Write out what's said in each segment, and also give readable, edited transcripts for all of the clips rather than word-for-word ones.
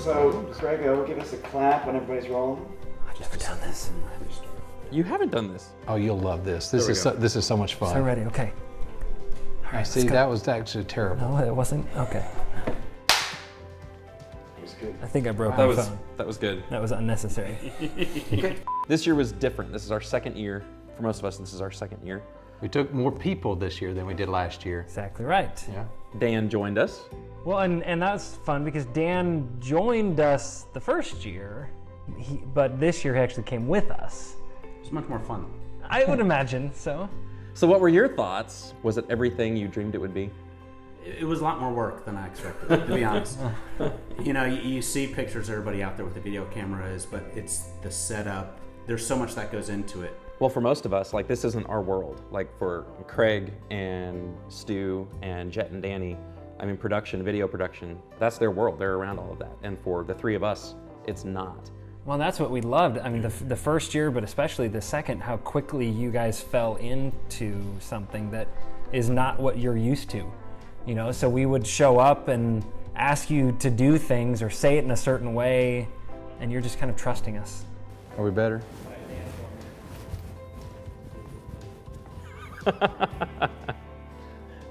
So, Grego, give us a clap when everybody's rolling. I've never done this. You haven't done this. Oh, you'll love this. This is so much fun. So ready, okay. All right, See, that was actually terrible. No, it wasn't? Okay. It was good. I think I broke my phone. That was good. That was unnecessary. Okay. This year was different. This is our second year. For most of us, this is our second year. We took more people this year than we did last year. Exactly right. Yeah. Dan joined us. Well, and that's fun because Dan joined us the first year, but this year he actually came with us. It's much more fun. I would imagine so. So what were your thoughts? Was it everything you dreamed it would be? It was a lot more work than I expected, to be honest. You know, you see pictures of everybody out there with the video cameras, but it's the setup. There's so much that goes into it. Well, for most of us, like this isn't our world. Like for Craig and Stu and Jet and Danny, I mean production, video production, that's their world. They're around all of that. And for the three of us, it's not. Well, that's what we loved. I mean, the first year, but especially the second, how quickly you guys fell into something that is not what you're used to. You know, so we would show up and ask you to do things or say it in a certain way, and you're just kind of trusting us. Are we better?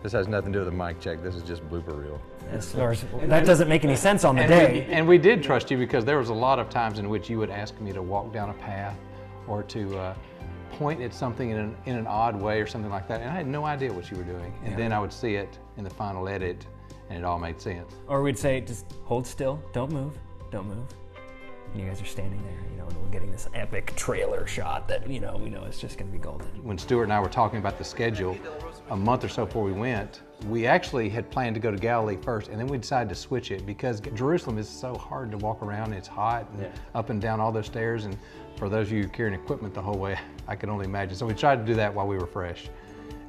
This has nothing to do with the mic check. This is just blooper reel. That doesn't make any sense on the day. And we did trust you because there was a lot of times in which you would ask me to walk down a path or to point at something in an odd way or something like that, and I had no idea what you were doing. And then I would see it in the final edit, and it all made sense. Or we'd say, just hold still, don't move, don't move. And you guys are standing there, you know, and we're getting this epic trailer shot that, you know, we know it's just gonna be golden. When Stuart and I were talking about the schedule, a month or so before we went, we actually had planned to go to Galilee first, and then we decided to switch it because Jerusalem is so hard to walk around. It's hot and up and down all those stairs, and for those of you carrying equipment the whole way, I can only imagine. So we tried to do that while we were fresh,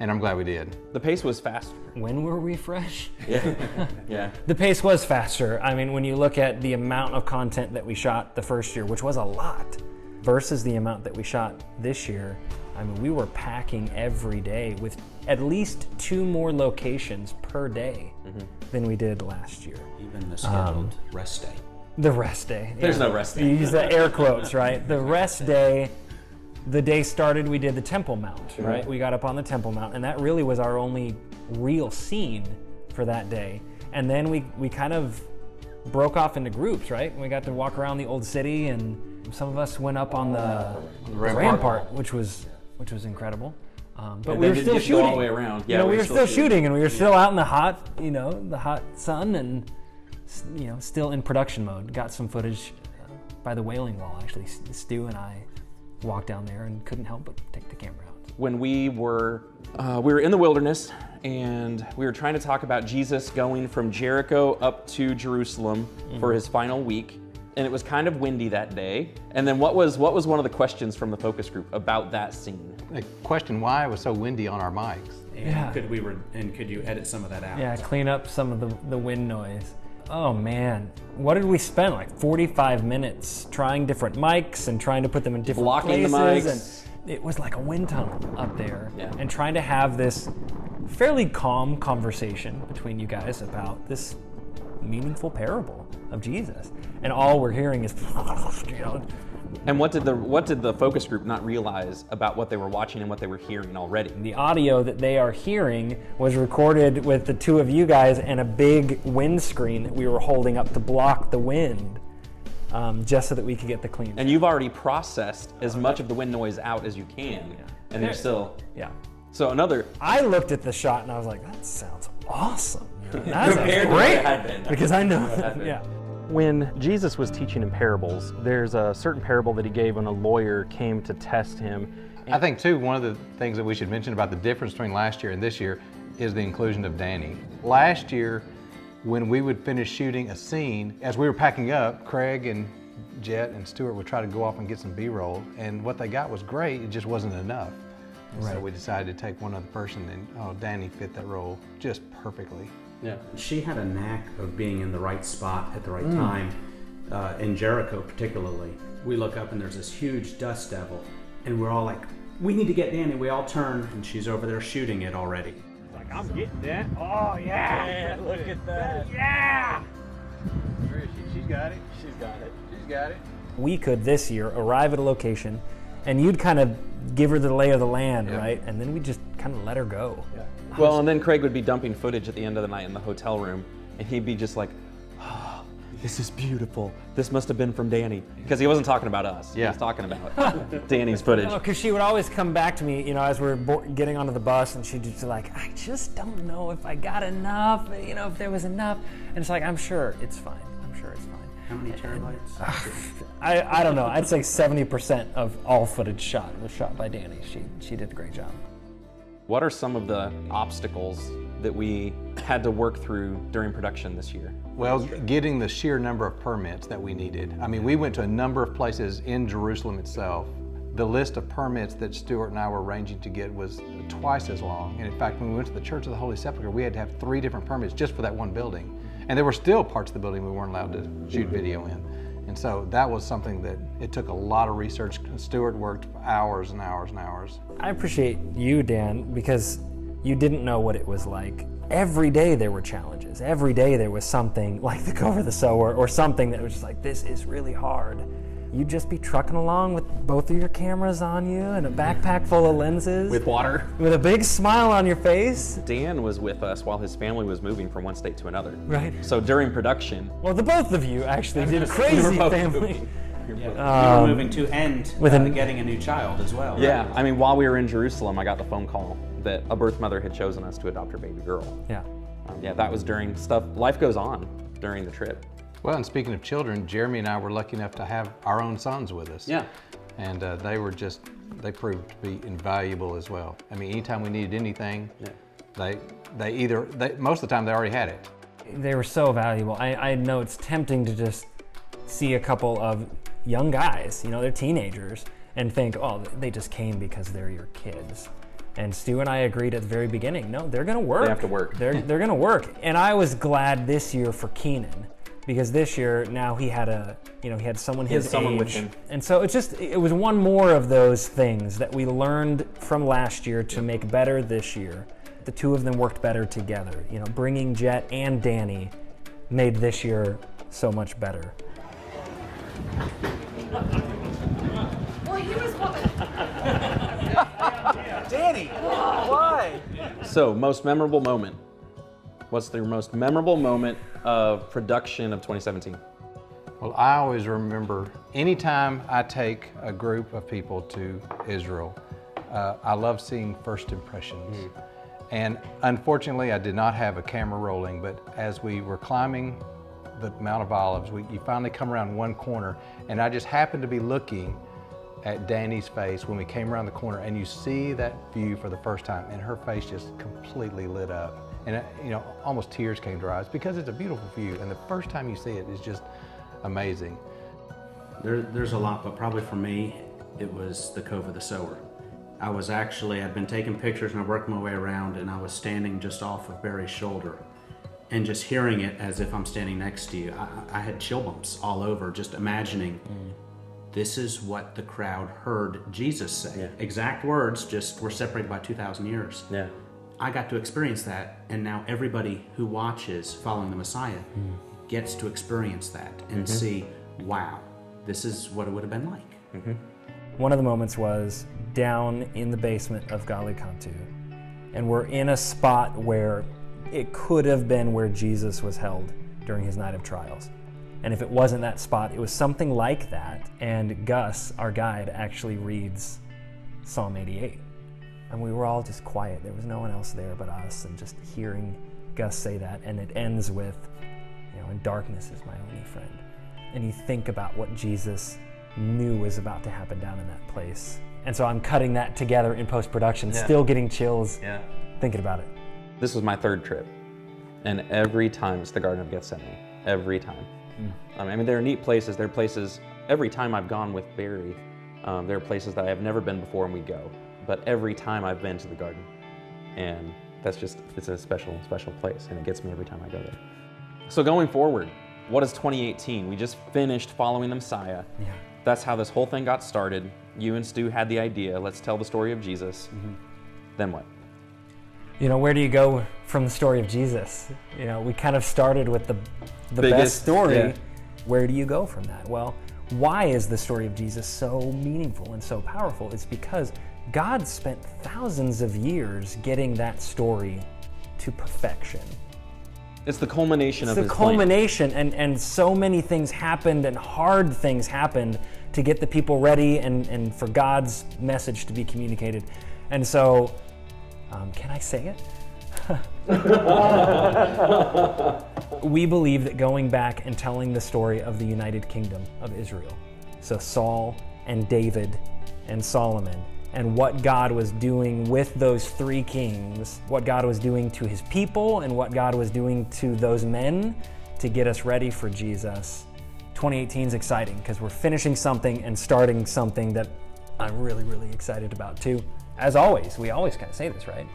and I'm glad we did. The pace was faster. When were we fresh? Yeah. Yeah. The pace was faster. I mean, when you look at the amount of content that we shot the first year, which was a lot, versus the amount that we shot this year, I mean, we were packing every day with at least 2 more locations per day than we did last year. Even the scheduled rest day. The rest day. There's no rest day. You use the air quotes, right? The rest day, the day started, we did the Temple Mount, right? We got up on the Temple Mount, and that really was our only real scene for that day. And then we kind of broke off into groups, right? And we got to walk around the old city, and some of us went up on the rampart, which was incredible. But we were still shooting all the way around. Yeah, you know, we were still shooting, and we were still out in the hot, you know, the hot sun, and you know, still in production mode. Got some footage by the Wailing Wall. Actually, Stu and I walked down there and couldn't help but take the camera out. When we were in the wilderness, and we were trying to talk about Jesus going from Jericho up to Jerusalem for his final week. And it was kind of windy that day. And then what was one of the questions from the focus group about that scene? The question why it was so windy on our mics. And could you edit some of that out? Yeah, clean up some of the wind noise. Oh man, what did we spend? Like 45 minutes trying different mics and trying to put them in different blocking places. the mics. And it was like a wind tunnel up there. Yeah. And trying to have this fairly calm conversation between you guys about this meaningful parable of Jesus. And all we're hearing is, you know. And what did the focus group not realize about what they were watching and what they were hearing already? The audio that they are hearing was recorded with the 2 of you guys and a big windscreen that we were holding up to block the wind, just so that we could get the clean. And you've already processed as much of the wind noise out as you can, and you're still. Yeah. So I looked at the shot and I was like, that sounds awesome. That sounds Compared to what it had been. great. Because I know. Yeah. When Jesus was teaching in parables, there's a certain parable that he gave when a lawyer came to test him. I think too, one of the things that we should mention about the difference between last year and this year is the inclusion of Danny. Last year, when we would finish shooting a scene, as we were packing up, Craig and Jet and Stuart would try to go off and get some B-roll, and what they got was great, it just wasn't enough. Right. So we decided to take one other person, and Danny fit that role just perfectly. Yeah. She had a knack of being in the right spot at the right time, in Jericho particularly. We look up and there's this huge dust devil, and we're all like, we need to get Danny. We all turn, and she's over there shooting it already. Like, I'm getting that. Oh, yeah. Yeah, look at that. Yeah. Where is she? She's got it. She's got it. She's got it. We could this year arrive at a location and you'd kind of give her the lay of the land, right? And then we'd just kind of let her go. Yeah. Well, and then Craig would be dumping footage at the end of the night in the hotel room, and he'd be just like, oh, this is beautiful. This must have been from Danny. Because he wasn't talking about us. He was talking about Danny's footage. Oh, because she would always come back to me, you know, as we're getting onto the bus, and she'd just be like, I just don't know if I got enough, you know, if there was enough. And it's like, I'm sure it's fine. I'm sure it's fine. How many terabytes? I don't know. I'd say 70% of all footage shot was shot by Danny. She did a great job. What are some of the obstacles that we had to work through during production this year? Well, getting the sheer number of permits that we needed. I mean, we went to a number of places in Jerusalem itself. The list of permits that Stuart and I were arranging to get was twice as long. And in fact, when we went to the Church of the Holy Sepulchre, we had to have 3 different permits just for that one building. And there were still parts of the building we weren't allowed to shoot video in. And so that was something that it took a lot of research. Stuart worked hours and hours and hours. I appreciate you, Dan, because you didn't know what it was like. Every day there were challenges. Every day there was something like the Cover the Sower or something that was just like, this is really hard. You'd just be trucking along with both of your cameras on you and a backpack full of lenses. With water. With a big smile on your face. Dan was with us while his family was moving from one state to another. Right. So during production, Well, the both of you actually did a crazy family. We were moving to end getting a new child as well. yeah, I mean, while we were in Jerusalem, I got the phone call that a birth mother had chosen us to adopt her baby girl. Yeah. Yeah, that was during stuff, life goes on during the trip. Well, and speaking of children, Jeremy and I were lucky enough to have our own sons with us. Yeah. And they proved to be invaluable as well. I mean, anytime we needed anything, most of the time they already had it. They were so valuable. I know it's tempting to just see a couple of young guys, you know, they're teenagers, and think, oh, they just came because they're your kids. And Stu and I agreed at the very beginning, no, they're gonna work. They have to work. They're gonna work. And I was glad this year for Keenan, because this year now he had someone his age. With him. And so it was one more of those things that we learned from last year to make better this year. The two of them worked better together. You know, bringing Jet and Danny made this year so much better. Well, he was Danny, why? So, most memorable moment. What's the most memorable moment of production of 2017? Well, I always remember anytime I take a group of people to Israel, I love seeing first impressions. And unfortunately, I did not have a camera rolling, but as we were climbing the Mount of Olives, you finally come around one corner, and I just happened to be looking at Danny's face when we came around the corner, and you see that view for the first time, and her face just completely lit up. And almost tears came to her eyes because it's a beautiful view, and the first time you see it is just amazing. There's a lot, but probably for me, it was the Cove of the Sower. I'd been taking pictures and I worked my way around, and I was standing just off of Barry's shoulder and just hearing it as if I'm standing next to you. I had chill bumps all over, just imagining this is what the crowd heard Jesus say. Yeah. Exact words, just we're separated by 2,000 years. Yeah. I got to experience that, and now everybody who watches Following the Messiah gets to experience that and see, wow, this is what it would have been like. One of the moments was down in the basement of Gali Cantu, and we're in a spot where it could have been where Jesus was held during his night of trials. And if it wasn't that spot, it was something like that. And Gus, our guide, actually reads Psalm 88. And we were all just quiet. There was no one else there but us, and just hearing Gus say that. And it ends with, and darkness is my only friend. And you think about what Jesus knew was about to happen down in that place. And so I'm cutting that together in post-production, still getting chills thinking about it. This was my third trip, and every time it's the Garden of Gethsemane. Every time. I mean, there are neat places. There are places, every time I've gone with Barry, there are places that I have never been before and we go. But every time I've been to the garden. And it's a special, special place, and it gets me every time I go there. So going forward, what is 2018? We just finished Following the Messiah. Yeah. That's how this whole thing got started. You and Stu had the idea, let's tell the story of Jesus. Then what? Where do you go from the story of Jesus? We kind of started with the Biggest, best story, where do you go from that? Well, why is the story of Jesus so meaningful and so powerful? It's because God spent thousands of years getting that story to perfection. It's the culmination of It's his the plan. culmination, and so many things happened, and hard things happened to get the people ready and for God's message to be communicated. And so, can I say it? We believe that going back and telling the story of the United Kingdom of Israel, so Saul and David and Solomon, and what God was doing with those three kings, what God was doing to his people, and what God was doing to those men to get us ready for Jesus. 2018 is exciting because we're finishing something and starting something that I'm really, really excited about too. As always, we always kind of say this, right?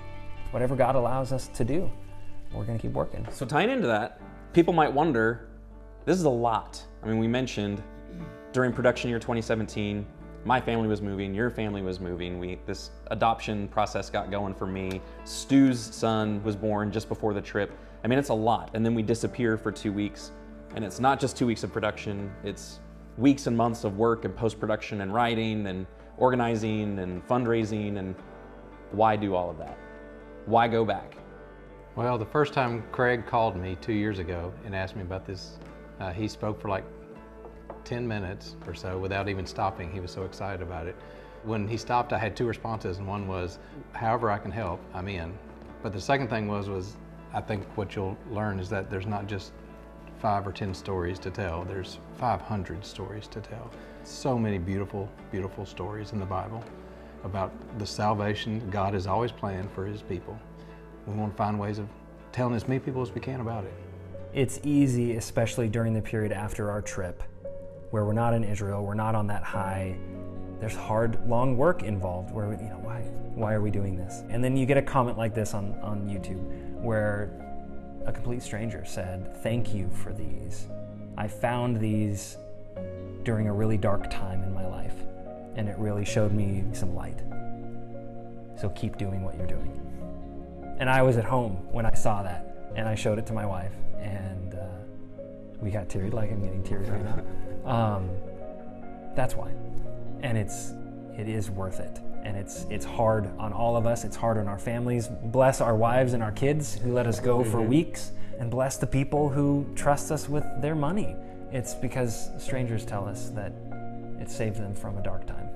Whatever God allows us to do, we're going to keep working. So tying into that, people might wonder, this is a lot. I mean, we mentioned during production year 2017, my family was moving, your family was moving. This adoption process got going for me. Stu's son was born just before the trip. I mean, it's a lot. And then we disappear for 2 weeks. And it's not just 2 weeks of production, it's weeks and months of work and post-production and writing and organizing and fundraising. And why do all of that? Why go back? Well, the first time Craig called me 2 years ago and asked me about this, he spoke for like 10 minutes or so without even stopping. He was so excited about it. When he stopped, I had two responses, and one was, however I can help, I'm in. But the second thing was I think what you'll learn is that there's not just 5 or 10 stories to tell, there's 500 stories to tell. So many beautiful, beautiful stories in the Bible about the salvation God has always planned for his people. We want to find ways of telling as many people as we can about it. It's easy, especially during the period after our trip, where we're not in Israel, we're not on that high. There's hard, long work involved where, why are we doing this? And then you get a comment like this on YouTube where a complete stranger said, thank you for these. I found these during a really dark time in my life, and it really showed me some light. So keep doing what you're doing. And I was at home when I saw that, and I showed it to my wife, and we got teary, like I'm getting tears right now. That's why. And it is worth it. And it's hard on all of us. It's hard on our families. Bless our wives and our kids who let us go for weeks, and bless the people who trust us with their money. It's because strangers tell us that it saved them from a dark time.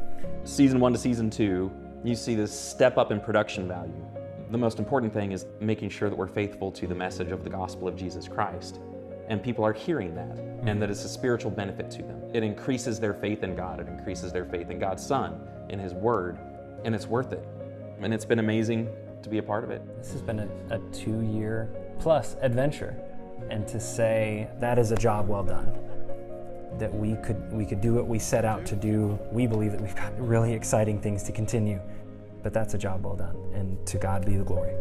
Season 1 to season 2, you see this step up in production value. The most important thing is making sure that we're faithful to the message of the gospel of Jesus Christ. And people are hearing that, and that it's a spiritual benefit to them. It increases their faith in God. It increases their faith in God's Son, in his word, and it's worth it. And it's been amazing to be a part of it. This has been a 2-year plus adventure. And to say that is a job well done, that we could do what we set out to do. We believe that we've got really exciting things to continue, but that's a job well done, and to God be the glory.